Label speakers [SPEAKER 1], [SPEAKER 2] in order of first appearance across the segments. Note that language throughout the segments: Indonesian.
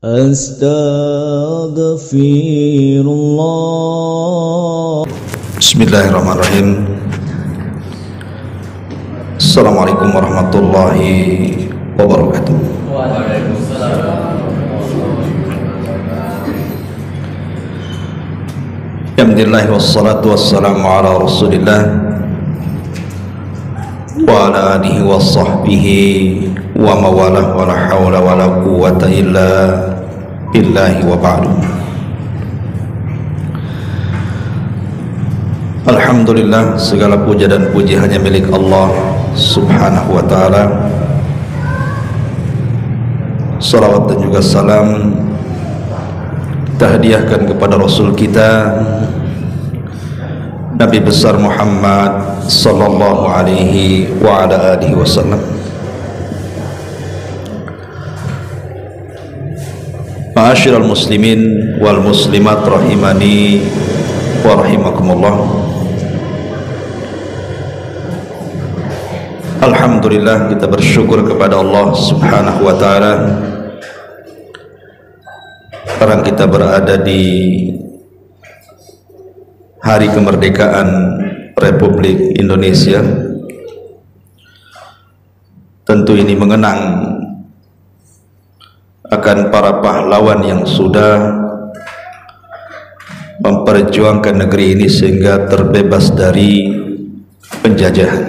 [SPEAKER 1] Astaghfirullah.
[SPEAKER 2] Bismillahirrahmanirrahim. Assalamualaikum warahmatullahi wabarakatuh. Alhamdulillah wassalatu wassalamu ala rasulillah wa ala alihi wa sahbihi wa mawalah wa la hawla wa la quwwata illa billahi wa ba'du. Alhamdulillah, segala puja dan puji hanya milik Allah subhanahu wa ta'ala. Salawat dan juga salam kita hadiahkan kepada Rasul kita Nabi besar Muhammad sallallahu alaihi wa ala alihi wasallam. Ma'asyiral muslimin wal muslimat rahimani wa rahimakumullah. Alhamdulillah, kita bersyukur kepada Allah subhanahu wa ta'ala. Sekarang kita berada di hari kemerdekaan Republik Indonesia. Tentu ini mengenang akan para pahlawan yang sudah memperjuangkan negeri ini sehingga terbebas dari penjajahan.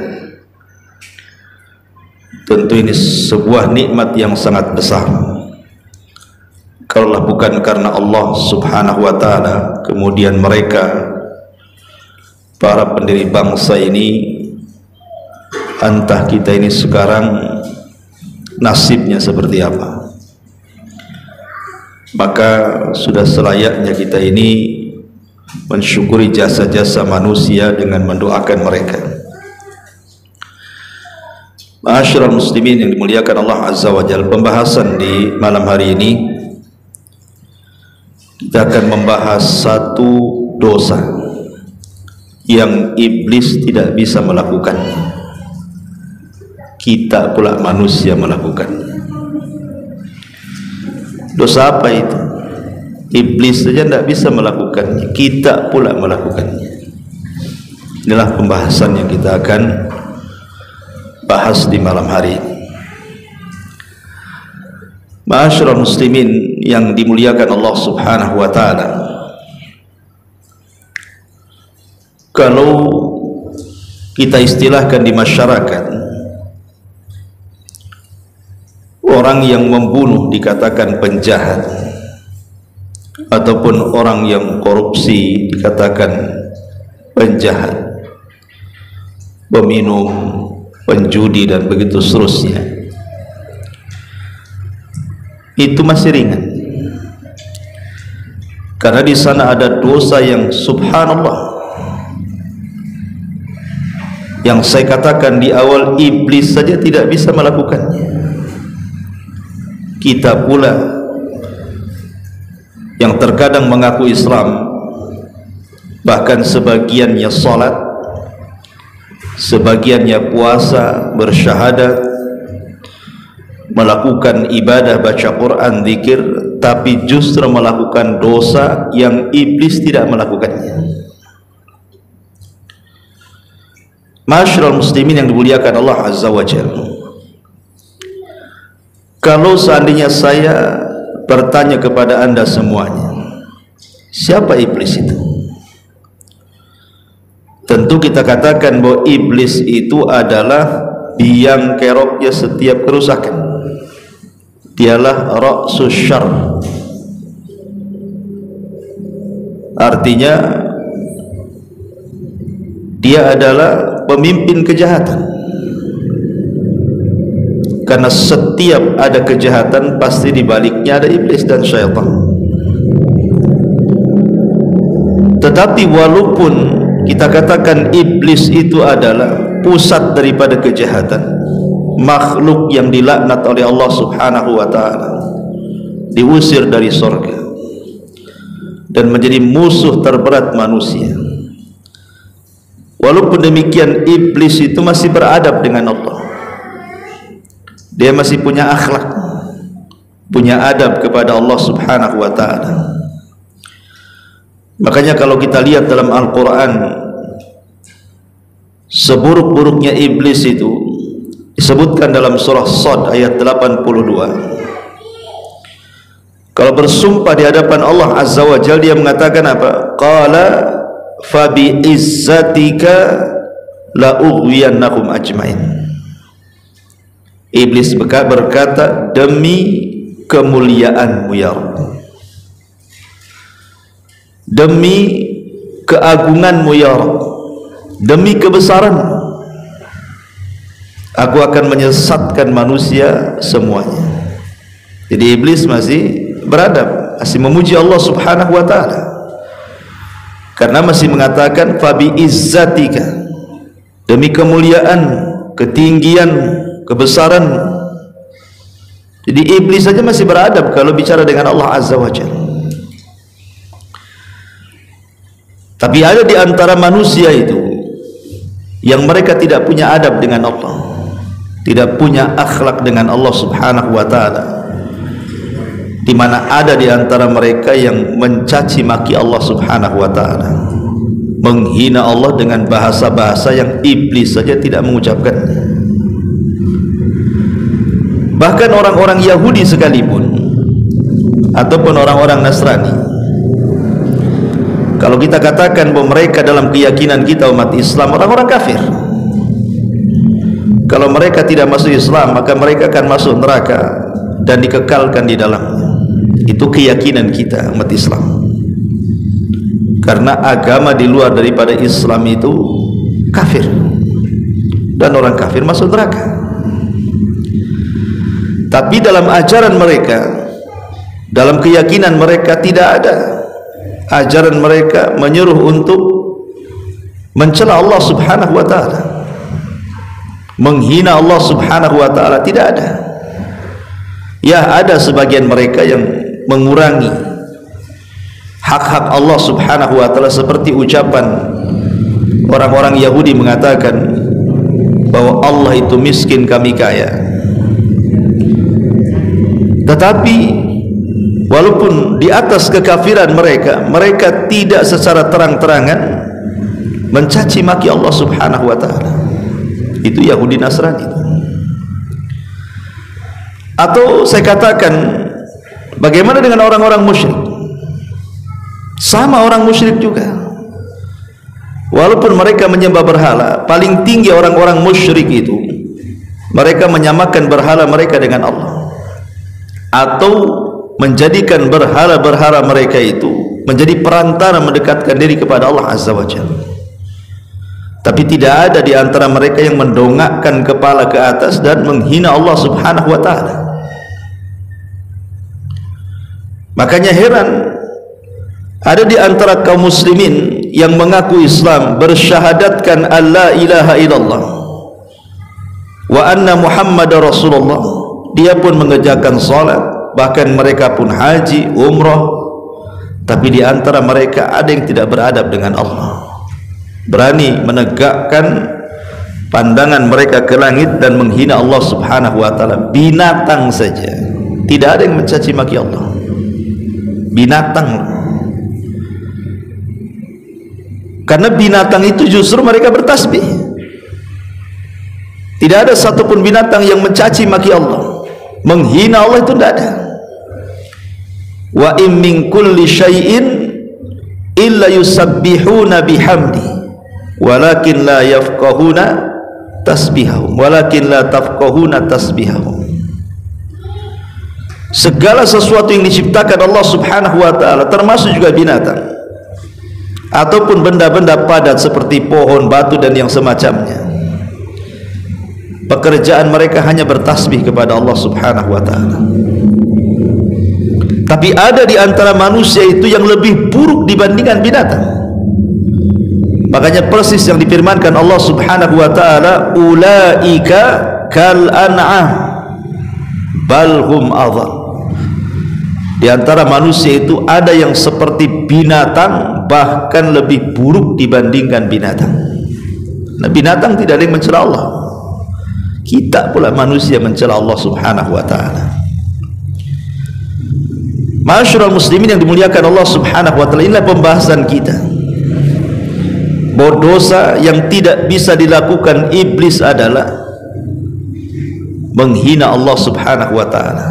[SPEAKER 2] Tentu ini sebuah nikmat yang sangat besar. Kalaulah bukan karena Allah subhanahu wa ta'ala, kemudian mereka para pendiri bangsa ini, entah kita ini sekarang nasibnya seperti apa. Maka sudah selayaknya kita ini mensyukuri jasa-jasa manusia dengan mendoakan mereka. Ma'asyiral muslimin yang dimuliakan Allah azza wa jalla, pembahasan di malam hari ini kita akan membahas satu dosa yang iblis tidak bisa melakukan, kita pula manusia melakukan. Dosa apa itu? Iblis saja tidak bisa melakukannya, kita pula melakukannya. Inilah pembahasan yang kita akan bahas di malam hari ini. Ma'asyiral muslimin yang dimuliakan Allah subhanahu wa ta'ala, kalau kita istilahkan di masyarakat, orang yang membunuh dikatakan penjahat, ataupun orang yang korupsi dikatakan penjahat, peminum, penjudi dan begitu seterusnya. Itu masih ringan, karena di sana ada dosa yang subhanallah, yang saya katakan di awal iblis saja tidak bisa melakukannya, kita pula yang terkadang mengaku Islam, bahkan sebagiannya salat, sebagiannya puasa, bersyahadat, melakukan ibadah baca Quran, zikir, tapi justru melakukan dosa yang iblis tidak melakukannya. Ma'asyiral muslimin yang dimuliakan Allah azza wa jalla, kalau seandainya saya bertanya kepada anda semuanya, siapa iblis itu? Tentu kita katakan bahwa iblis itu adalah biang keroknya setiap kerusakan. Dialah ra'sus syarr, artinya dia adalah pemimpin kejahatan. Karena setiap ada kejahatan pasti di baliknya ada iblis dan syaitan. Tetapi walaupun kita katakan iblis itu adalah pusat daripada kejahatan, makhluk yang dilaknat oleh Allah subhanahu wa ta'ala, diusir dari surga dan menjadi musuh terberat manusia, walaupun demikian iblis itu masih beradab dengan Allah. Dia masih punya akhlak, punya adab kepada Allah Subhanahu wa taala. Makanya kalau kita lihat dalam Al-Quran, seburuk-buruknya iblis itu disebutkan dalam surah Shad ayat 82. Kalau bersumpah di hadapan Allah Azza wa Jalla, dia mengatakan apa? Qala fa bi izzatika la ughwiyannahum ajmain. Iblis berkata, demi kemuliaanmu ya Rabb, demi keagunganmu ya Rabb, demi kebesaranmu, aku akan menyesatkan manusia semuanya. Jadi iblis masih beradab, masih memuji Allah Subhanahu wa taala, karena masih mengatakan fabi izzatika, demi kemuliaan, ketinggian, kebesaran. Jadi iblis saja masih beradab kalau bicara dengan Allah Azza wa Jalla. Tapi ada di antara manusia itu yang mereka tidak punya adab dengan Allah, tidak punya akhlak dengan Allah Subhanahu wa taala, di mana ada di antara mereka yang mencaci maki Allah Subhanahu wa taala, menghina Allah dengan bahasa-bahasa yang iblis saja tidak mengucapkannya. Bahkan orang-orang Yahudi sekalipun ataupun orang-orang Nasrani, kalau kita katakan bahwa mereka dalam keyakinan kita umat Islam orang-orang kafir, kalau mereka tidak masuk Islam maka mereka akan masuk neraka dan dikekalkan di dalamnya. Itu keyakinan kita umat Islam, karena agama di luar daripada Islam itu kafir, dan orang kafir masuk neraka. Tapi dalam ajaran mereka, dalam keyakinan mereka, tidak ada ajaran mereka menyuruh untuk mencela Allah Subhanahu wa taala, menghina Allah Subhanahu wa taala, tidak ada. Ya, ada sebagian mereka yang mengurangi hak-hak Allah Subhanahu wa taala, seperti ucapan orang-orang Yahudi mengatakan bahwa Allah itu miskin, kami kaya. Tetapi walaupun di atas kekafiran mereka, mereka tidak secara terang-terangan mencaci maki Allah Subhanahu wa taala. Itu Yahudi Nasrani. Atau saya katakan, bagaimana dengan orang-orang musyrik? Sama orang musyrik juga. Walaupun mereka menyembah berhala, paling tinggi orang-orang musyrik itu, mereka menyamakan berhala mereka dengan Allah, atau menjadikan berhala-berhala mereka itu menjadi perantara mendekatkan diri kepada Allah Azza wa Jalla. Tapi tidak ada di antara mereka yang mendongakkan kepala ke atas dan menghina Allah Subhanahu wa taala. Makanya heran, ada di antara kaum muslimin yang mengaku Islam, bersyahadatkan alla ilaha illallah wa anna Muhammadar Rasulullah, dia pun mengerjakan salat, bahkan mereka pun haji, umrah, tapi di antara mereka ada yang tidak beradab dengan Allah, berani menegakkan pandangan mereka ke langit dan menghina Allah Subhanahu wa taala. Binatang saja tidak ada yang mencaci maki Allah, binatang. Karena binatang itu justru mereka bertasbih. Tidak ada satupun binatang yang mencaci maki Allah, menghina Allah, itu tidak ada. Wa in min kulli syai'in illa yusabbihuna bihamdi walakin la yafqahuna tasbihahum walakin la tafqahuna tasbihahum. Segala sesuatu yang diciptakan Allah Subhanahu wa taala, termasuk juga binatang ataupun benda-benda padat seperti pohon, batu dan yang semacamnya, pekerjaan mereka hanya bertasbih kepada Allah Subhanahu wa taala. Tapi ada di antara manusia itu yang lebih buruk dibandingkan binatang. Makanya persis yang difirmankan Allah Subhanahu wa taala, ulaika kal an'am bal hum adhal. Di antara manusia itu ada yang seperti binatang, bahkan lebih buruk dibandingkan binatang. Nah, binatang tidak ada yang mencela Allah, kita pula manusia mencela Allah Subhanahu wa taala. Ma'asyiral muslimin yang dimuliakan Allah Subhanahu wa taala, inilah pembahasan kita. Bahwa dosa yang tidak bisa dilakukan iblis adalah menghina Allah Subhanahu wa taala,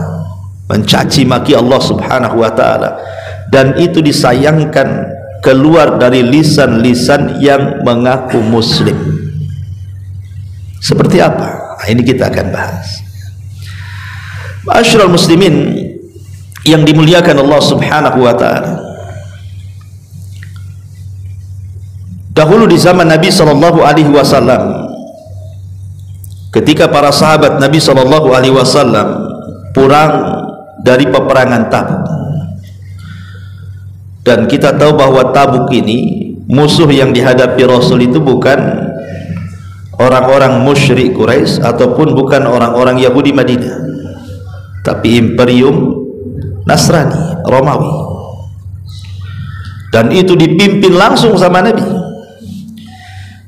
[SPEAKER 2] mencaci maki Allah Subhanahu wa taala, dan itu disayangkan keluar dari lisan-lisan yang mengaku muslim. Seperti apa? Nah, ini kita akan bahas. Ma'asyiral muslimin yang dimuliakan Allah Subhanahu wa taala, dahulu di zaman Nabi sallallahu alaihi wasallam, ketika para sahabat Nabi sallallahu alaihi wasallam pulang dari peperangan Tabuk, dan kita tahu bahwa Tabuk ini musuh yang dihadapi Rasul itu bukan orang-orang musyrik Quraisy ataupun bukan orang-orang Yahudi Madinah, tapi imperium Nasrani, Romawi, dan itu dipimpin langsung sama Nabi,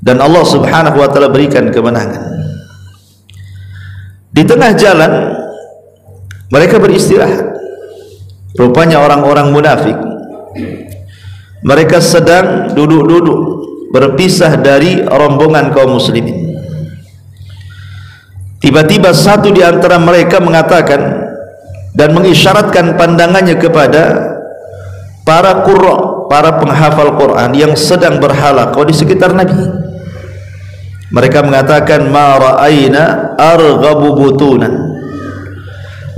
[SPEAKER 2] dan Allah Subhanahu wa taala berikan kemenangan. Di tengah jalan mereka beristirahat. Rupanya orang-orang munafik, mereka sedang duduk-duduk berpisah dari rombongan kaum muslimin. Tiba-tiba satu di antara mereka mengatakan dan mengisyaratkan pandangannya kepada para qurra, para penghafal Quran yang sedang berhalaqah di sekitar Nabi. Mereka mengatakan, ma ra'ayna arghabu butunan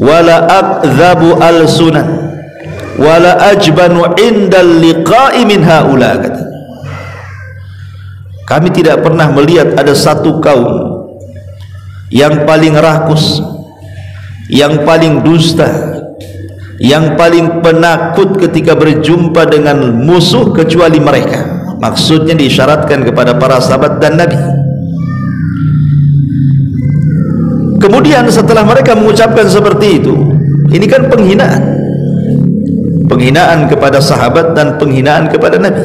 [SPEAKER 2] wala akdhabu alsunan wala ajbanu indal liqa'i min haula. Kami tidak pernah melihat ada satu kaum yang paling rakus, yang paling dusta, yang paling penakut ketika berjumpa dengan musuh kecuali mereka. Maksudnya diisyaratkan kepada para sahabat dan Nabi. Kemudian setelah mereka mengucapkan seperti itu, ini kan penghinaan kepada sahabat dan penghinaan kepada Nabi.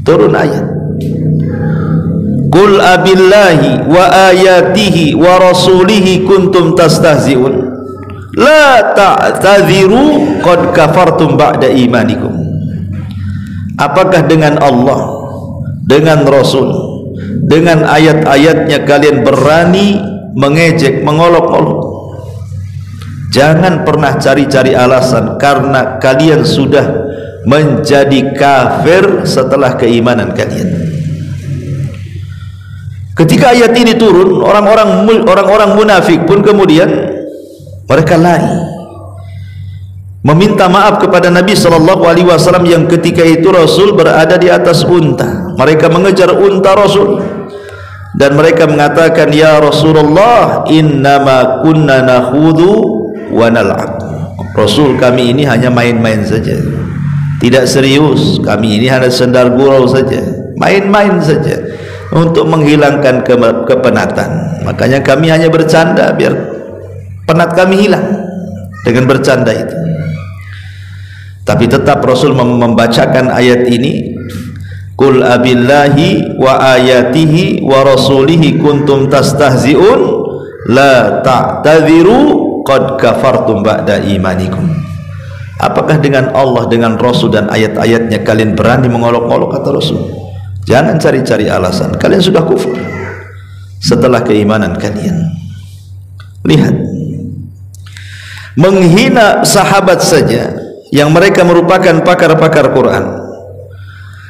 [SPEAKER 2] Turun ayat, qul abillahi wa ayatihi wa rasulihi kuntum tastahzi'un la ta'tadhiru qad kafartum ba'da imanikum. Apakah dengan Allah, dengan Rasul, dengan ayat-ayatnya kalian berani mengejek, mengolok-olok? Jangan pernah cari-cari alasan, karena kalian sudah menjadi kafir setelah keimanan kalian. Ketika ayat ini turun, orang-orang munafik pun kemudian mereka lari meminta maaf kepada Nabi sallallahu alaihi wasallam yang ketika itu Rasul berada di atas unta. Mereka mengejar unta Rasul dan mereka mengatakan, ya Rasulullah, innama kunna nakhudu wa nal'ab. Rasul, kami ini hanya main-main saja, tidak serius. Kami ini hanya sendal gurau saja, main-main saja untuk menghilangkan kepenatan. Makanya kami hanya bercanda biar penat kami hilang dengan bercanda itu. Tapi tetap Rasul membacakan ayat ini, qul abillahi wa ayatihi wa rasulihi kuntum tastahzi'un la ta'tadhiru qad kafartum ba'da imanikum. Apakah dengan Allah, dengan Rasul dan ayat-ayatnya kalian berani mengolok-olok? Kata Rasul, jangan cari-cari alasan, kalian sudah kufur setelah keimanan kalian. Lihat, menghina sahabat saja yang mereka merupakan pakar-pakar Quran,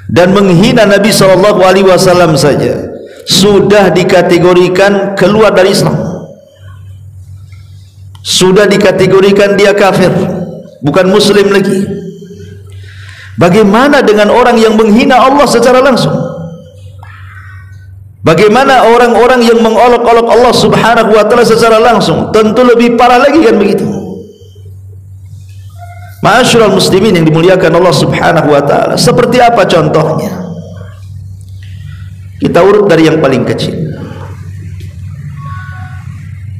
[SPEAKER 2] dan menghina Nabi SAW saja sudah dikategorikan keluar dari Islam, sudah dikategorikan dia kafir, bukan muslim lagi. Bagaimana dengan orang yang menghina Allah secara langsung? Bagaimana orang-orang yang mengolok-olok Allah Subhanahu wa taala secara langsung? Tentu lebih parah lagi, kan begitu? Ma'asyiral muslimin yang dimuliakan Allah Subhanahu wa taala, seperti apa contohnya? Kita urut dari yang paling kecil.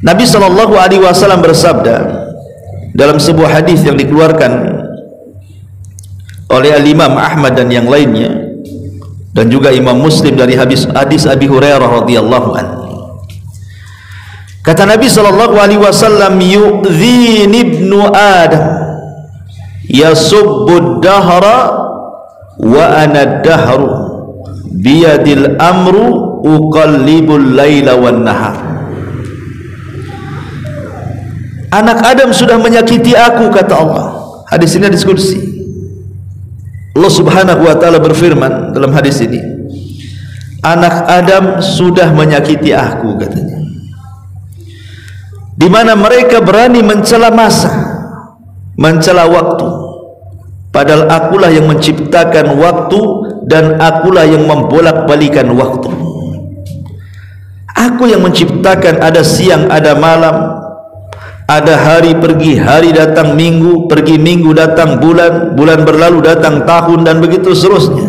[SPEAKER 2] Nabi sallallahu alaihi wasallam bersabda dalam sebuah hadis yang dikeluarkan oleh Al-Imam Ahmad dan yang lainnya, dan juga Imam Muslim dari hadis Abi Hurairah radhiyallahu anhu. Kata Nabi sallallahu alaihi wasallam, yu'dhini ibnu Adam yasubbud dahra wa ana dahru biyadil amru uqallibul laila wan nahar. Anak Adam sudah menyakiti aku, kata Allah. Hadis ini diskusi. Allah Subhanahu wa taala berfirman dalam hadis ini, anak Adam sudah menyakiti aku, katanya. Di mana mereka berani mencela masa, mencela waktu, padahal akulah yang menciptakan waktu dan akulah yang membolak-balikan waktu. Aku yang menciptakan, ada siang, ada malam, ada hari pergi, hari datang, minggu pergi, minggu datang, bulan, bulan berlalu datang tahun, dan begitu seterusnya.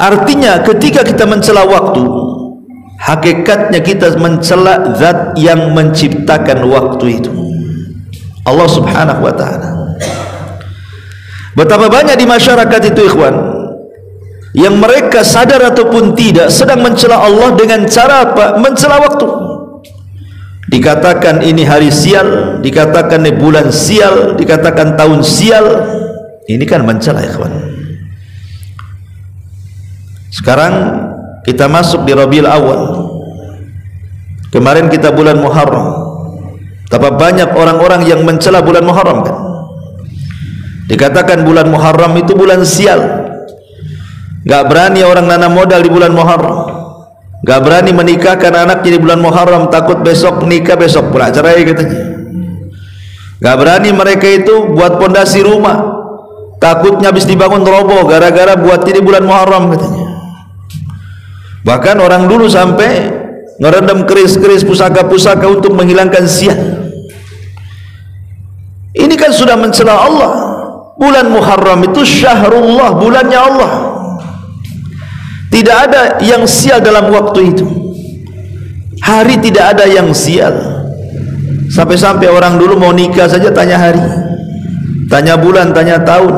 [SPEAKER 2] Artinya ketika kita mencela waktu, hakikatnya kita mencela zat yang menciptakan waktu itu, Allah Subhanahu wa ta'ala. Betapa banyak di masyarakat itu, ikhwan, yang mereka sadar ataupun tidak sedang mencela Allah dengan cara apa? Mencela waktu. Dikatakan ini hari sial, dikatakan ini bulan sial, dikatakan tahun sial. Ini kan mencela, ikhwan. Sekarang kita masuk di Rabiul Awal. Kemarin kita bulan Muharram. Betapa banyak orang-orang yang mencela bulan Muharram, kan? Dikatakan bulan Muharram itu bulan sial. Gak berani orang nanam modal di bulan Muharram. Gak berani menikahkan anaknya di bulan Muharram, takut besok nikah, besok pula cerai, katanya. Gak berani mereka itu buat pondasi rumah, takutnya habis dibangun roboh gara-gara buat di bulan Muharram, katanya. Bahkan orang dulu sampai ngerendam keris-keris, pusaka-pusaka untuk menghilangkan sial. Ini kan sudah mencela Allah. Bulan Muharram itu syahrullah, bulannya Allah. Tidak ada yang sial dalam waktu itu. Hari tidak ada yang sial. Sampai-sampai orang dulu mau nikah saja tanya hari, tanya bulan, tanya tahun.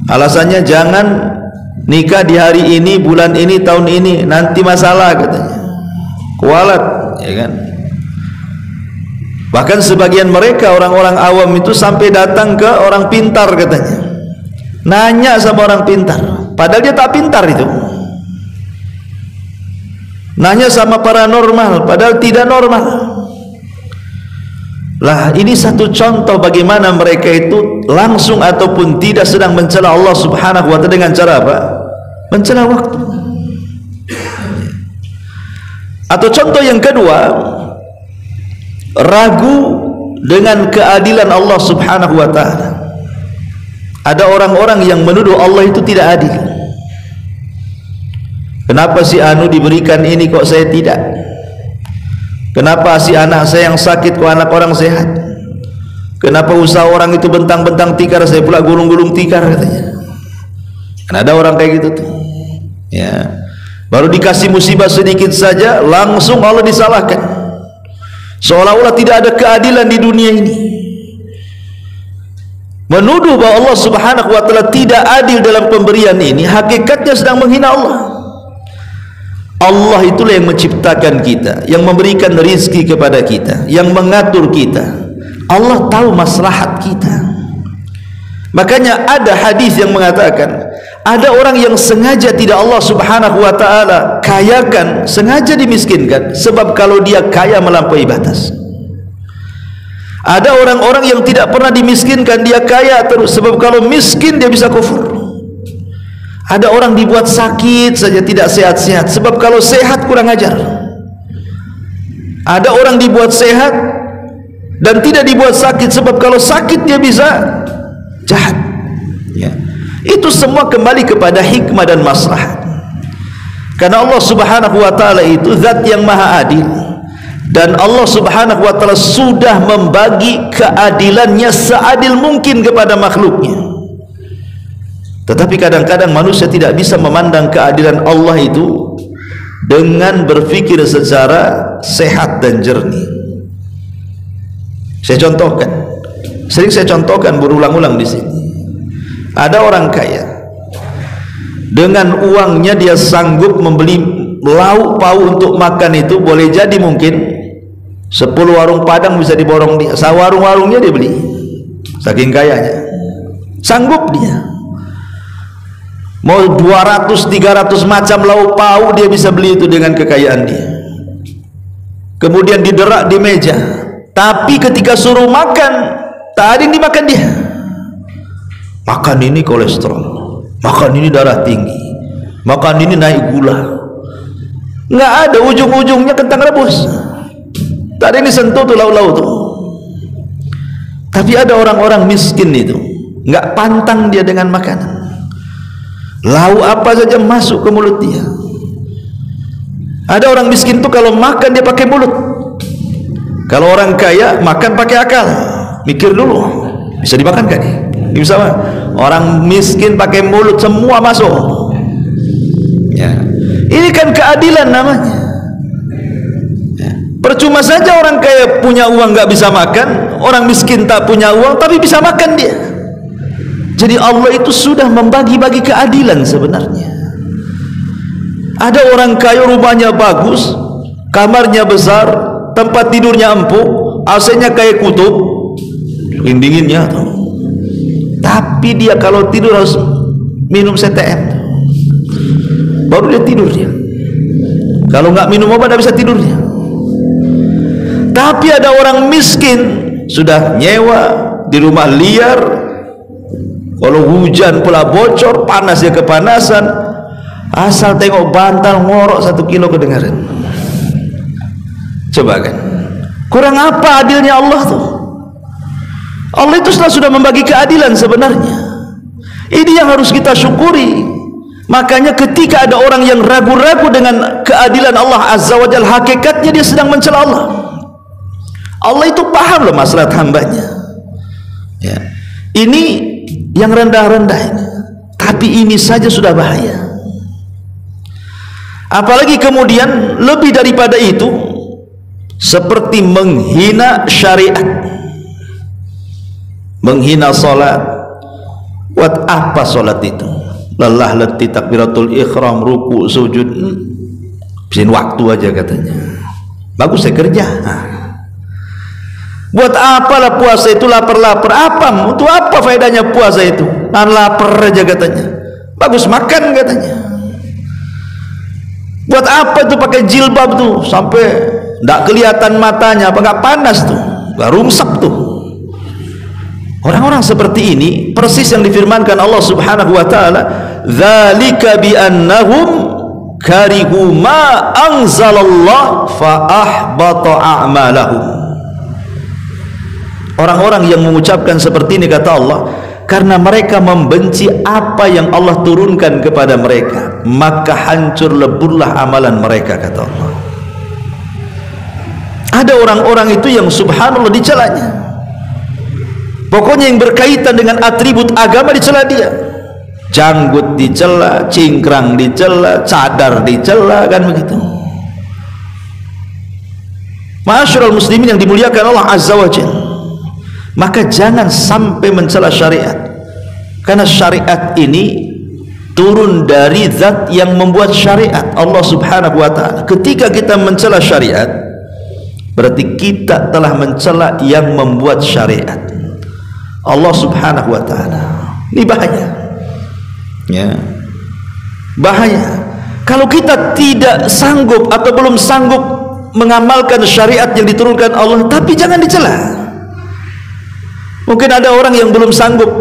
[SPEAKER 2] Alasannya jangan nikah di hari ini, bulan ini, tahun ini, nanti masalah, katanya. Kualat, ya kan? Bahkan sebagian mereka, orang-orang awam itu, sampai datang ke orang pintar, katanya. Nanya sama orang pintar, padahal dia tak pintar itu. Nanya sama paranormal, padahal tidak normal. Lah, ini satu contoh bagaimana mereka itu langsung ataupun tidak sedang mencela Allah Subhanahu wa ta'ala dengan cara apa? Mencela waktu. Atau contoh yang kedua, ragu dengan keadilan Allah Subhanahu wa ta'ala. Ada orang-orang yang menuduh Allah itu tidak adil. Kenapa si anu diberikan ini kok saya tidak? Kenapa si anak saya yang sakit kok anak orang sehat? Kenapa usaha orang itu bentang-bentang tikar, saya pula gulung-gulung tikar, katanya. Kan ada orang kayak gitu tuh. Ya. Baru dikasih musibah sedikit saja langsung Allah disalahkan. Seolah-olah tidak ada keadilan di dunia ini. Menuduh bahwa Allah Subhanahu wa ta'ala tidak adil dalam pemberian ini, hakikatnya sedang menghina Allah. Allah itulah yang menciptakan kita, yang memberikan rizki kepada kita, yang mengatur kita. Allah tahu maslahat kita. Makanya ada hadis yang mengatakan, ada orang yang sengaja tidak Allah Subhanahu wa ta'ala kayakan, sengaja dimiskinkan, sebab kalau dia kaya melampaui batas. Ada orang-orang yang tidak pernah dimiskinkan, dia kaya terus, sebab kalau miskin dia bisa kufur. Ada orang dibuat sakit saja tidak sehat-sehat, sebab kalau sehat kurang ajar. Ada orang dibuat sehat dan tidak dibuat sakit, sebab kalau sakit dia bisa jahat, ya. Itu semua kembali kepada hikmah dan maslahat. Karena Allah Subhanahu wa ta'ala itu zat yang maha adil, dan Allah Subhanahu wa ta'ala sudah membagi keadilannya seadil mungkin kepada makhluknya. Tetapi kadang-kadang manusia tidak bisa memandang keadilan Allah itu dengan berpikir secara sehat dan jernih. Saya contohkan, sering saya contohkan berulang-ulang di sini. Ada orang kaya, dengan uangnya dia sanggup membeli lauk pauk untuk makan, itu boleh jadi mungkin 10 warung Padang bisa diborong dia. Warung-warungnya dia beli, saking kayanya. Sanggup dia mau 200-300 macam lauk pauk dia bisa beli itu dengan kekayaan dia. Kemudian diderak di meja, tapi ketika suruh makan tak ada yang dimakan dia. Makan ini kolesterol, makan ini darah tinggi, makan ini naik gula. Nggak ada ujung-ujungnya kentang rebus. Tak ada yang disentuh tuh lauk-lauk tuh. Tapi ada orang-orang miskin itu nggak pantang dia dengan makanan. Lauk apa saja masuk ke mulut dia. Ada orang miskin tuh kalau makan dia pakai mulut. Kalau orang kaya makan pakai akal, mikir dulu bisa dimakan gak nih? Ini bisa mah. Orang miskin pakai mulut semua masuk. Ya. Ini kan keadilan namanya. Ya. Percuma saja orang kaya punya uang nggak bisa makan, orang miskin tak punya uang tapi bisa makan dia. Jadi Allah itu sudah membagi-bagi keadilan sebenarnya. Ada orang kaya rumahnya bagus, kamarnya besar, tempat tidurnya empuk, AC-nya kayak kutub, dinginnya tuh. Tapi dia kalau tidur harus minum CTM, baru dia tidur dia. Kalau nggak minum obat nggak bisa tidur dia. Tapi ada orang miskin sudah nyewa di rumah liar, kalau hujan pula bocor, panas dia kepanasan, asal tengok bantal ngorok 1 kilo kedengaran. Coba kan, kurang apa adilnya Allah tuh? Allah itu sudah membagi keadilan sebenarnya. Ini yang harus kita syukuri. Makanya ketika ada orang yang ragu-ragu dengan keadilan Allah Azza wa Jalla, hakikatnya dia sedang mencela Allah. Allah itu paham loh masalah hambanya. Ya. Ini yang rendah-rendah ini. Tapi ini saja sudah bahaya. Apalagi kemudian lebih daripada itu, seperti menghina syariat, menghina salat. Buat apa salat itu? Lelah letih takbiratul ikhram, ruku, sujud, bisin waktu aja katanya. Bagus saya kerja. Buat apalah puasa itu, lapar-lapar apa? Untuk apa faedahnya puasa itu? Lapar aja katanya. Bagus makan katanya. Buat apa itu pakai jilbab tuh sampai tidak kelihatan matanya, apa nggak panas tuh, nggak rumsak tuh. Orang-orang seperti ini persis yang difirmankan Allah Subhanahu wa taala, "Dzalika bi annahum karihu ma anzalallah fa ahbata a'malahum." Orang-orang yang mengucapkan seperti ini, kata Allah, karena mereka membenci apa yang Allah turunkan kepada mereka, maka hancur leburlah amalan mereka, kata Allah. Ada orang-orang itu yang subhanallah dicelanya. Pokoknya yang berkaitan dengan atribut agama dicela dia. Janggut dicela, cingkrang dicela, cadar dicela, kan begitu. Ma'asyiral muslimin yang dimuliakan Allah Azza wa Jalla, maka jangan sampai mencela syariat, karena syariat ini turun dari zat yang membuat syariat, Allah Subhanahu wa taala. Ketika kita mencela syariat, berarti kita telah mencela yang membuat syariat, Allah Subhanahu wa taala. Ini bahaya. Ya. Bahaya. Kalau kita tidak sanggup atau belum sanggup mengamalkan syariat yang diturunkan Allah, tapi jangan dicela. Mungkin ada orang yang belum sanggup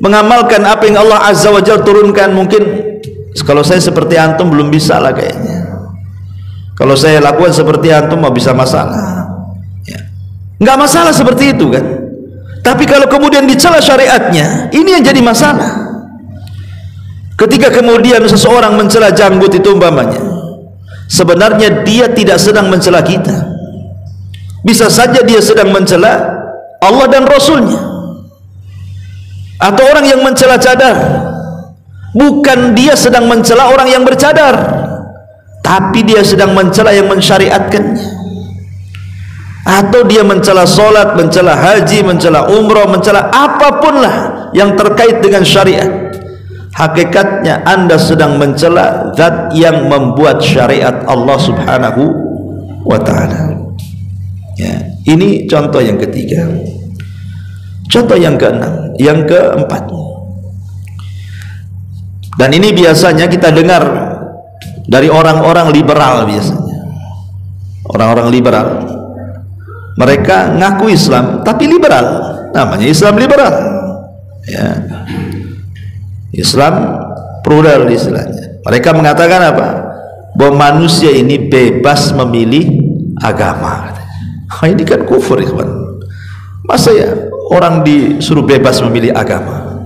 [SPEAKER 2] mengamalkan apa yang Allah Azza wa Jalla turunkan. Mungkin kalau saya seperti antum belum bisa lah kayaknya. Kalau saya lakukan seperti antum mau bisa masalah. Ya. Nggak masalah seperti itu kan. Tapi kalau kemudian dicela syariatnya, ini yang jadi masalah. Ketika kemudian seseorang mencela janggut itu umpamanya, sebenarnya dia tidak sedang mencela kita. Bisa saja dia sedang mencela Allah dan Rasulnya. Atau orang yang mencela cadar, bukan dia sedang mencela orang yang bercadar, tapi dia sedang mencela yang mensyariatkannya. Atau dia mencela solat, mencela haji, mencela umrah, mencela apapun lah yang terkait dengan syariat. Hakikatnya Anda sedang mencela zat yang membuat syariat Allah Subhanahu wa taala. Ya, ini contoh yang ketiga. Contoh yang keenam, yang keempat. Dan ini biasanya kita dengar dari orang-orang liberal biasanya. Orang-orang liberal, mereka ngaku Islam tapi liberal, namanya Islam liberal. Ya. Islam plural istilahnya. Mereka mengatakan apa? Bahwa manusia ini bebas memilih agama. Oh, ini kan kufur, ikhwan. Masa ya orang disuruh bebas memilih agama?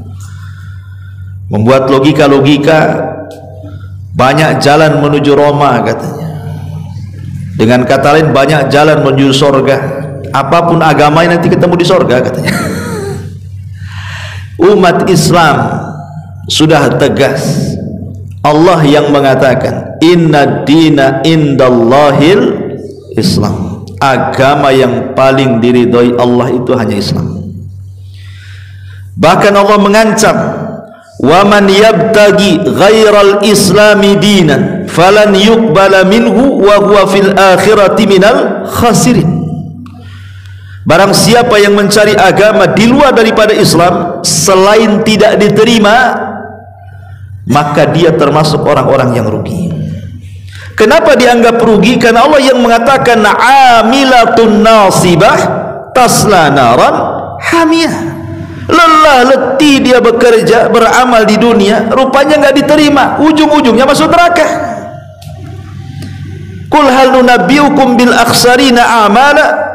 [SPEAKER 2] Membuat logika-logika, banyak jalan menuju Roma katanya. Dengan kata lain, banyak jalan menuju sorga. Apapun agamanya nanti ketemu di sorga katanya. Umat Islam sudah tegas. Allah yang mengatakan, inna dina indallahil Islam. Agama yang paling diridhoi Allah itu hanya Islam. Bahkan Allah mengancam, wa man yabtagi ghairal islami dinan falan yuqbala minhu wa huwa fil akhirati minal khasirin. Barang siapa yang mencari agama di luar daripada Islam selain tidak diterima, maka dia termasuk orang-orang yang rugi. Kenapa dianggap rugi? Karena Allah yang mengatakan amilatun nasibah tasla naran hamiyah. Lelah letih dia bekerja beramal di dunia, rupanya nggak diterima, ujung-ujungnya masuk neraka. Qul hal nunabbiukum bil akhsarina amala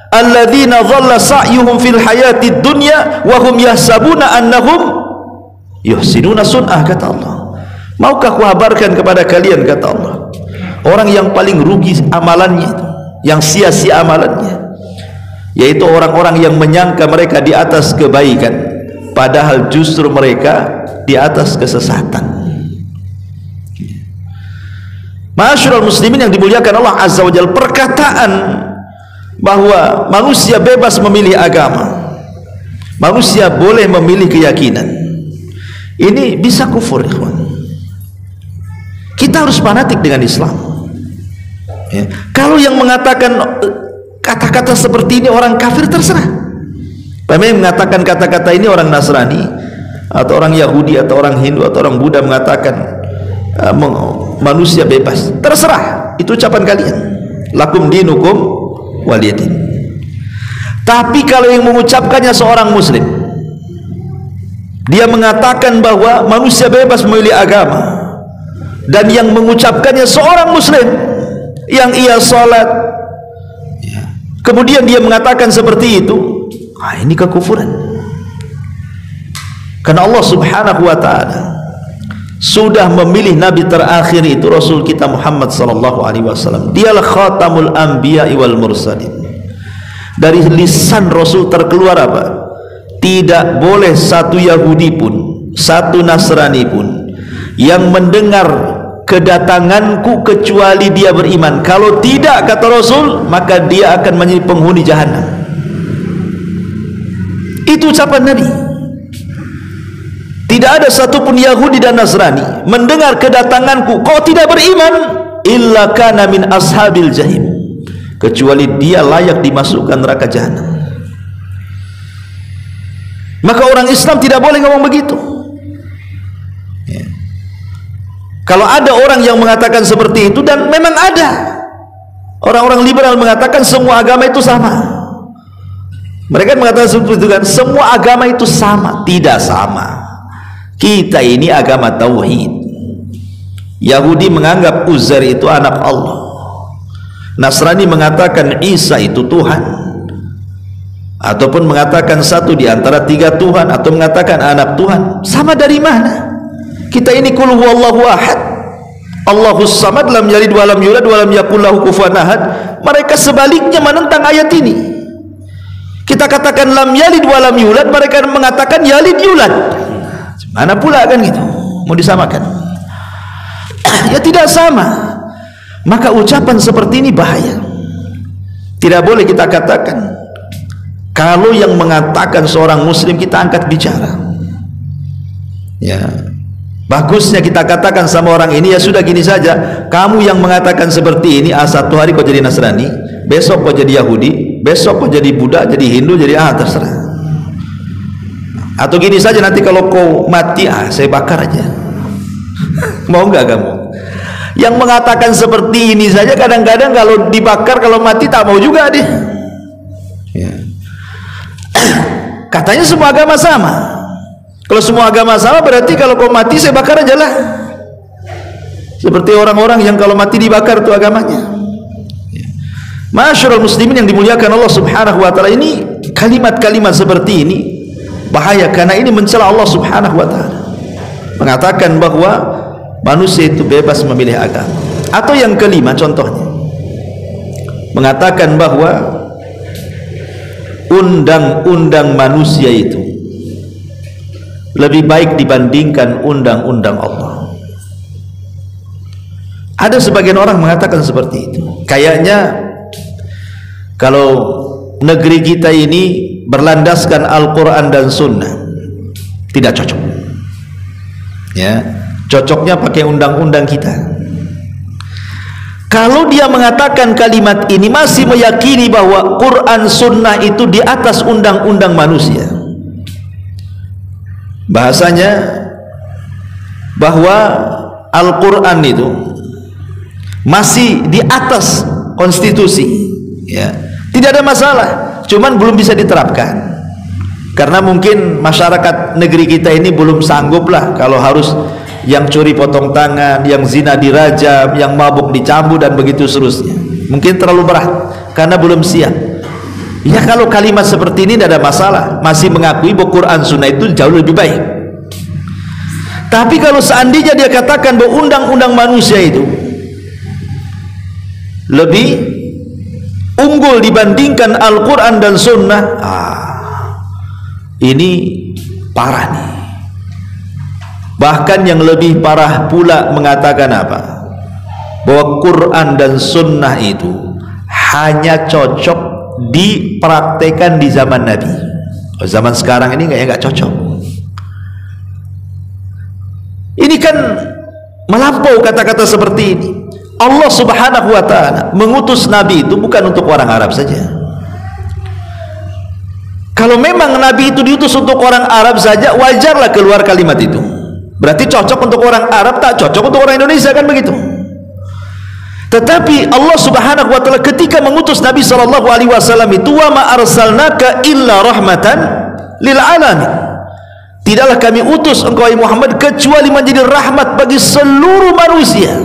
[SPEAKER 2] alladzina dhalla sa'yuhum fil hayatid dunya wa hum yahsabuna annahum yuhsinuna sun'ah, kata Allah. Maukah kuhabarkan kepada kalian, kata Allah, orang yang paling rugi amalannya itu, yang sia-sia amalannya, yaitu orang-orang yang menyangka mereka di atas kebaikan, padahal justru mereka di atas kesesatan. Ma'asyiral muslimin yang dimuliakan Allah Azza wa Jalla, perkataan bahwa manusia bebas memilih agama, manusia boleh memilih keyakinan, ini bisa kufur, ikhwan. Kita harus fanatik dengan Islam. Ya. Kalau yang mengatakan kata-kata seperti ini orang kafir, terserah. Yang mengatakan kata-kata ini orang Nasrani atau orang Yahudi atau orang Hindu atau orang Buddha mengatakan manusia bebas, terserah, itu ucapan kalian. Lakum dinukum waliyadin. Tapi kalau yang mengucapkannya seorang muslim, dia mengatakan bahwa manusia bebas memilih agama, dan yang mengucapkannya seorang muslim yang ia salat, kemudian dia mengatakan seperti itu, ini kekufuran. Karena Allah Subhanahu wa ta'ala sudah memilih nabi terakhir itu Rasul kita Muhammad sallallahu alaihi wasallam. Dialah khatamul anbiya wal mursalin. Dari lisan Rasul terkeluar apa? Tidak boleh satu Yahudi pun, satu Nasrani pun yang mendengar kedatanganku kecuali dia beriman. Kalau tidak, kata Rasul, maka dia akan menjadi penghuni jahanam. Itu ucapan Nabi. Tidak ada satupun Yahudi dan Nasrani mendengar kedatanganku kau tidak beriman, illa kana min ashabil jahim, kecuali dia layak dimasukkan neraka jahanam. Maka orang Islam tidak boleh ngomong begitu. Kalau ada orang yang mengatakan seperti itu, dan memang ada orang-orang liberal mengatakan semua agama itu sama. Mereka mengatakan seperti itu kan, semua agama itu sama. Tidak sama. Kita ini agama tauhid. Yahudi menganggap Uzair itu anak Allah, Nasrani mengatakan Isa itu Tuhan, ataupun mengatakan satu di antara tiga Tuhan, atau mengatakan anak Tuhan. Sama dari mana? Kita ini qul huwallahu ahad, Allahus samad, lam yalid wa lam yulad wa lam yakul lahu kufuwan ahad. Mereka sebaliknya menentang ayat ini. Kita katakan lam yalid wa lam yulad, mereka mengatakan yalid yulad. Mana pula kan gitu, mau disamakan? Ya tidak sama. Maka ucapan seperti ini bahaya. Tidak boleh kita katakan. Kalau yang mengatakan seorang muslim, kita angkat bicara. Ya, bagusnya kita katakan sama orang ini, ya sudah gini saja, kamu yang mengatakan seperti ini, satu hari kau jadi Nasrani, besok kau jadi Yahudi, besok kau jadi Buddha, jadi Hindu, jadi terserah. Atau gini saja, nanti kalau kau mati, saya bakar aja. Mau nggak kamu? Yang mengatakan seperti ini saja kadang-kadang kalau dibakar, kalau mati tak mau juga dia. Ya. Katanya semua agama sama. Kalau semua agama sama, berarti kalau kau mati saya bakar aja lah. Seperti orang-orang yang kalau mati dibakar itu agamanya. Masyarul muslimin yang dimuliakan Allah subhanahu wa ta'ala, ini kalimat-kalimat seperti ini bahaya, karena ini mencela Allah subhanahu wa ta'ala, mengatakan bahwa manusia itu bebas memilih agama. Atau yang kelima contohnya, mengatakan bahwa undang-undang manusia itu lebih baik dibandingkan undang-undang Allah. Ada sebagian orang mengatakan seperti itu. Kayaknya kalau negeri kita ini berlandaskan Al-Quran dan Sunnah, tidak cocok. Ya, cocoknya pakai undang-undang kita. Kalau dia mengatakan kalimat ini, masih meyakini bahwa Quran Sunnah itu di atas undang-undang manusia, bahasanya bahwa Al-Quran itu masih di atas konstitusi, ya, tidak ada masalah, cuman belum bisa diterapkan karena mungkin masyarakat negeri kita ini belum sanggup lah kalau harus yang curi potong tangan, yang zina dirajam, yang mabuk dicambuk dan begitu seterusnya. Mungkin terlalu berat karena belum siap. Ya, kalau kalimat seperti ini tidak ada masalah, masih mengakui bahwa Quran Sunnah itu jauh lebih baik. Tapi kalau seandainya dia katakan bahwa undang-undang manusia itu lebih unggul dibandingkan Al-Quran dan Sunnah, ini parah nih. Bahkan yang lebih parah pula mengatakan apa? Bahwa Quran dan Sunnah itu hanya cocok dipraktekan di zaman Nabi. Zaman sekarang ini nggak cocok. Ini kan melampau kata-kata seperti ini. Allah subhanahu wa ta'ala mengutus Nabi itu bukan untuk orang Arab saja. Kalau memang Nabi itu diutus untuk orang Arab saja, wajarlah keluar kalimat itu. Berarti cocok untuk orang Arab, tak cocok untuk orang Indonesia, kan begitu. Tetapi Allah subhanahu wa ta'ala ketika mengutus Nabi SAW itu, wa ma arsalnaka illa rahmatan lil alamin, tidaklah kami utus engkau Muhammad kecuali menjadi rahmat bagi seluruh manusia.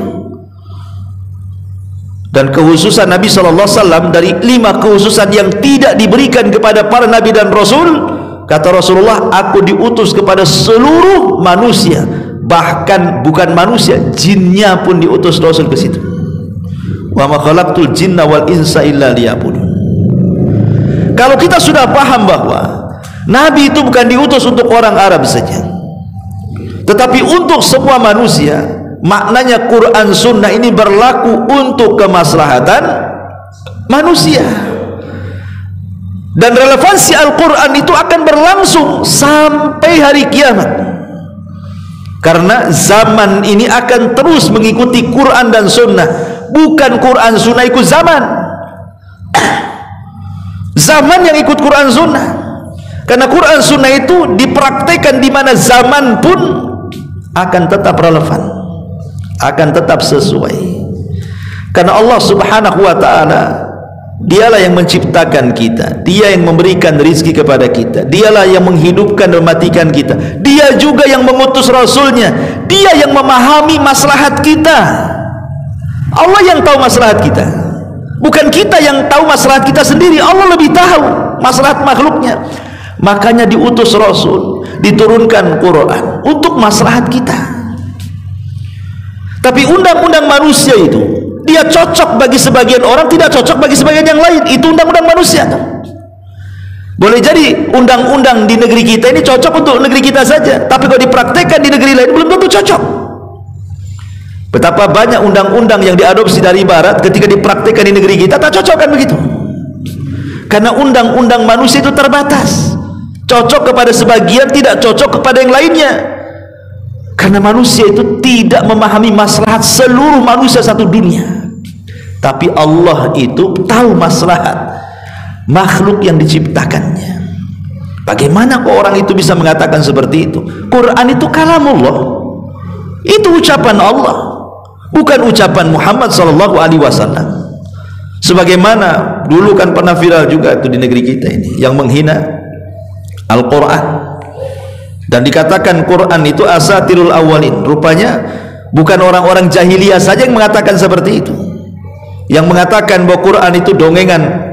[SPEAKER 2] Dan kekhususan Nabi SAW dari 5 kekhususan yang tidak diberikan kepada para Nabi dan Rasul, kata Rasulullah, aku diutus kepada seluruh manusia, bahkan bukan manusia, jinnya pun diutus Rasul ke situ. Wa ma khalaqtul jinna wal insa illa liya'budun. Kalau kita sudah paham bahwa Nabi itu bukan diutus untuk orang Arab saja, tetapi untuk semua manusia, maknanya Quran Sunnah ini berlaku untuk kemaslahatan manusia, dan relevansi Al-Quran itu akan berlangsung sampai hari kiamat, karena zaman ini akan terus mengikuti Quran dan Sunnah, bukan Quran Sunnah ikut zaman. Zaman yang ikut Quran Sunnah, karena Quran Sunnah itu dipraktekkan di mana zaman pun akan tetap relevan, akan tetap sesuai, karena Allah subhanahu wa ta'ala dialah yang menciptakan kita, dia yang memberikan rizki kepada kita, dialah yang menghidupkan dan mematikan kita, dia juga yang mengutus Rasulnya, dia yang memahami maslahat kita. Allah yang tahu maslahat kita, bukan kita yang tahu maslahat kita sendiri. Allah lebih tahu maslahat makhluknya, makanya diutus Rasul, diturunkan Quran untuk maslahat kita. Tapi undang-undang manusia itu dia cocok bagi sebagian orang, tidak cocok bagi sebagian yang lain. Itu undang-undang manusia. Boleh jadi undang-undang di negeri kita ini cocok untuk negeri kita saja, tapi kalau dipraktekkan di negeri lain belum tentu cocok. Betapa banyak undang-undang yang diadopsi dari barat, ketika dipraktekkan di negeri kita tak cocok, kan begitu. Karena undang-undang manusia itu terbatas, cocok kepada sebagian, tidak cocok kepada yang lainnya. Karena manusia itu tidak memahami maslahat seluruh manusia satu dunia, tapi Allah itu tahu maslahat makhluk yang diciptakannya. Bagaimana kok orang itu bisa mengatakan seperti itu? Quran itu kalamullah, itu ucapan Allah, bukan ucapan Muhammad sallallahu alaihi wasallam. Sebagaimana dulu kan pernah viral juga itu di negeri kita ini, yang menghina Al-Quran dan dikatakan Quran itu asatirul awalin. Rupanya bukan orang-orang jahiliyah saja yang mengatakan seperti itu, yang mengatakan bahwa Quran itu dongengan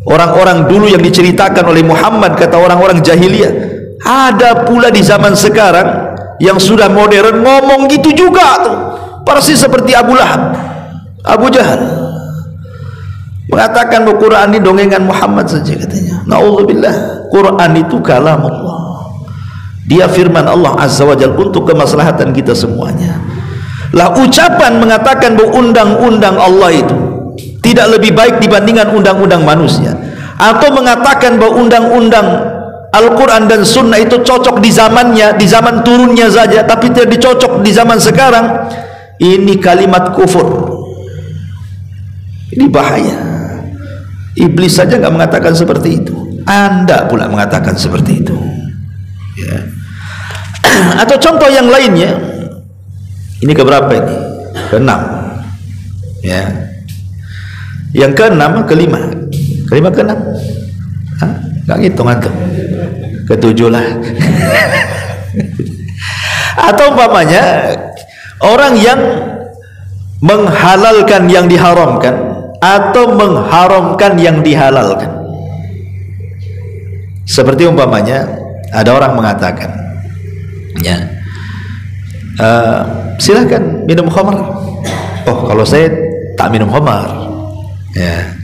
[SPEAKER 2] orang-orang dulu yang diceritakan oleh Muhammad, kata orang-orang jahiliyah. Ada pula di zaman sekarang yang sudah modern ngomong gitu juga tuh, persis seperti Abu Lahab, Abu Jahal, mengatakan bahwa Quran ini dongengan Muhammad saja katanya. Na'udzubillah. Quran itu kalam Allah, dia firman Allah Azza wa Jalla untuk kemaslahatan kita semuanya. Lah ucapan mengatakan bahwa undang-undang Allah itu tidak lebih baik dibandingkan undang-undang manusia, atau mengatakan bahwa undang-undang Al-Quran dan Sunnah itu cocok di zamannya, di zaman turunnya saja, tapi tidak dicocok di zaman sekarang, ini kalimat kufur. Ini bahaya. Iblis saja nggak mengatakan seperti itu, Anda pula mengatakan seperti itu, ya. Atau contoh yang lainnya, ini keberapa ini? Keenam, ya. Yang keenam, kelima keenam, nggak ngitung antum, ketujuh lah. Atau umpamanya orang yang menghalalkan yang diharamkan atau mengharamkan yang dihalalkan. Seperti umpamanya ada orang mengatakan, ya, silakan minum khamar. Oh, kalau saya tak minum khamar, ya.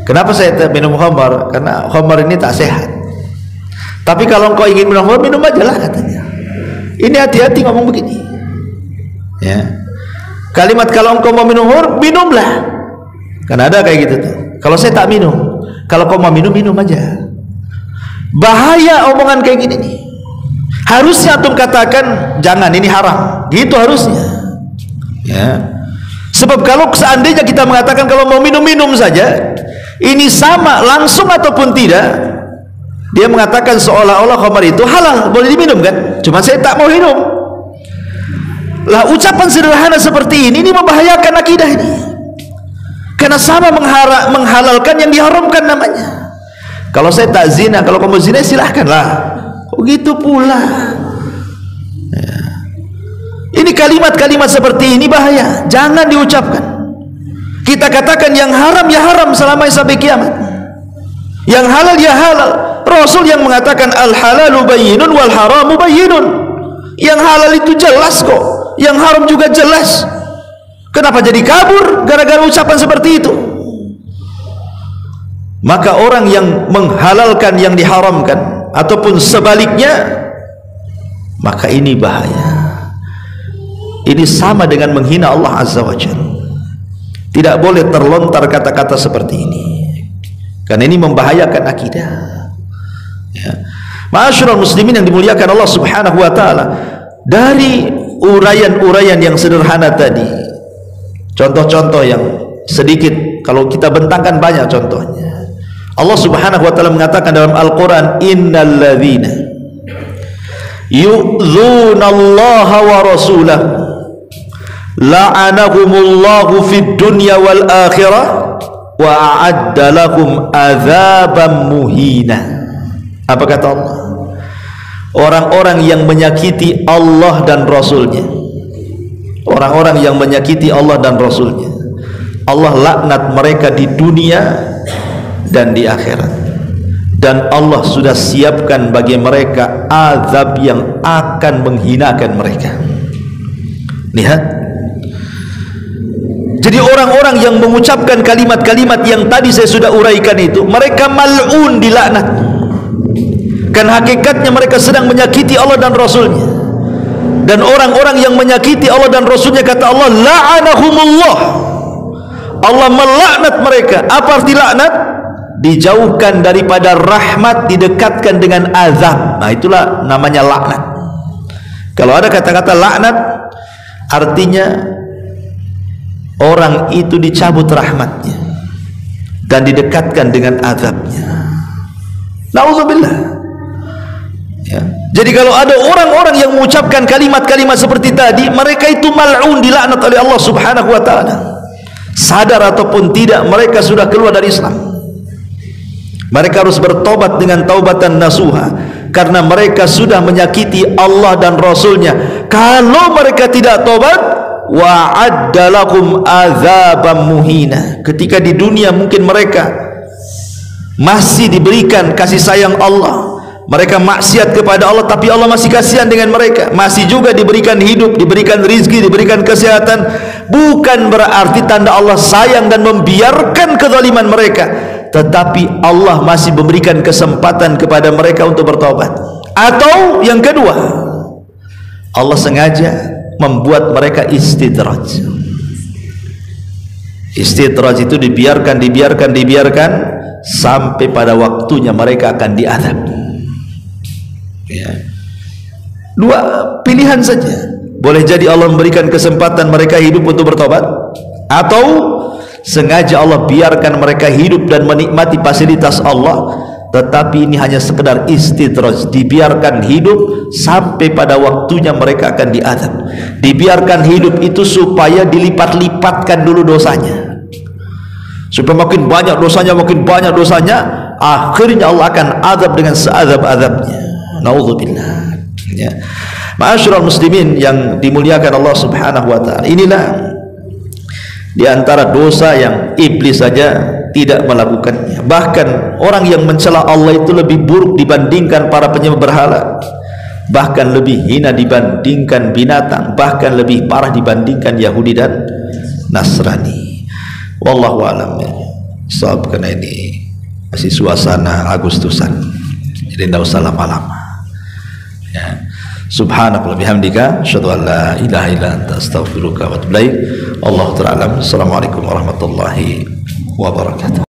[SPEAKER 2] Kenapa saya tak minum khamar? Karena khamar ini tak sehat. Tapi kalau engkau ingin minum khamar, minum aja lah katanya. Ini hati-hati ngomong begini, ya. Kalimat kalau engkau mau minum khamar, minumlah. Kan ada kayak gitu tuh. Kalau saya tak minum, kalau kau mau minum, minum aja. Bahaya omongan kayak gini nih. Harusnya antum katakan jangan, ini haram. Gitu harusnya, ya. Sebab kalau seandainya kita mengatakan kalau mau minum-minum saja, ini sama langsung ataupun tidak, dia mengatakan seolah-olah khamar itu halal, boleh diminum kan? Cuma saya tak mau minum. Lah ucapan sederhana seperti ini membahayakan akidah ini. Karena sama menghalalkan yang diharamkan namanya. Kalau saya tak zina, kalau kamu zina silahkanlah. Begitu pula, ya. Ini kalimat-kalimat seperti ini bahaya, jangan diucapkan. Kita katakan yang haram ya haram selama sampai kiamat, yang halal ya halal. Rasul yang mengatakan al halalu bayyinun wal haramu bayyinun. Yang halal itu jelas kok, yang haram juga jelas. Kenapa jadi kabur gara-gara ucapan seperti itu? Maka orang yang menghalalkan yang diharamkan ataupun sebaliknya, maka ini bahaya. Ini sama dengan menghina Allah Azza wa Jalla. Tidak boleh terlontar kata-kata seperti ini, karena ini membahayakan akidah, ya. Ma'asyiral muslimin yang dimuliakan Allah Subhanahu wa taala, dari uraian-uraian yang sederhana tadi, contoh-contoh yang sedikit, kalau kita bentangkan banyak contohnya. Allah Subhanahu wa taala mengatakan dalam Al-Qur'an, innalladzina yu'dzunallaha wa rasulahu la'anahumullahu fid dunya wal akhirah wa a'adda lahum adzaban muhina. Apa kata Allah? Orang-orang yang menyakiti Allah dan Rasulnya, orang-orang yang menyakiti Allah dan Rasulnya, Allah laknat mereka di dunia dan di akhirat, dan Allah sudah siapkan bagi mereka azab yang akan menghinakan mereka. Lihat, jadi orang-orang yang mengucapkan kalimat-kalimat yang tadi saya sudah uraikan itu, mereka mal'un, dilaknat. Kan hakikatnya mereka sedang menyakiti Allah dan Rasulnya. Dan orang-orang yang menyakiti Allah dan Rasulnya, kata Allah, la'anahumullah, Allah melaknat mereka. Apa arti laknat? Dijauhkan daripada rahmat, didekatkan dengan azab. Nah itulah namanya laknat. Kalau ada kata-kata laknat, artinya orang itu dicabut rahmatnya dan didekatkan dengan azabnya. Nauzubillah. Ya. Jadi kalau ada orang-orang yang mengucapkan kalimat-kalimat seperti tadi, mereka itu mal'un, dilaknat oleh Allah Subhanahu wa taala. Sadar ataupun tidak, mereka sudah keluar dari Islam. Mereka harus bertobat dengan taubatan nasuha, karena mereka sudah menyakiti Allah dan Rasulnya. Kalau mereka tidak tobat, wa'adda lakum azabam muhina. Ketika di dunia mungkin mereka masih diberikan kasih sayang Allah, mereka maksiat kepada Allah, tapi Allah masih kasihan dengan mereka, masih juga diberikan hidup, diberikan rizki, diberikan kesehatan. Bukan berarti tanda Allah sayang dan membiarkan kezaliman mereka, tetapi Allah masih memberikan kesempatan kepada mereka untuk bertobat. Atau yang kedua, Allah sengaja membuat mereka istidraj. Istidraj itu dibiarkan sampai pada waktunya mereka akan diazab. Ya. Dua pilihan saja. Boleh jadi Allah memberikan kesempatan mereka hidup untuk bertobat, atau sengaja Allah biarkan mereka hidup dan menikmati fasilitas Allah, tetapi ini hanya sekedar istidraj, dibiarkan hidup sampai pada waktunya mereka akan diazab. Dibiarkan hidup itu supaya dilipat-lipatkan dulu dosanya, supaya makin banyak dosanya, akhirnya Allah akan azab dengan seazab-azabnya. Nauzubillah. Ya. Ma'asyiral muslimin yang dimuliakan Allah Subhanahu wa taala, inilah di antara dosa yang iblis saja tidak melakukannya. Bahkan orang yang mencela Allah itu lebih buruk dibandingkan para penyembah berhala, bahkan lebih hina dibandingkan binatang, bahkan lebih parah dibandingkan Yahudi dan Nasrani. Wallahu a'lam. Sebab karena ini masih suasana Agustusan, jadi tidak usah lama-lama. Ya. Subhanakallah bihamdika, asyhadu an la ilaha illa anta, astaghfiruka wa atubu ilaik. Allahu ta'ala. Assalamualaikum warahmatullahi wabarakatuh.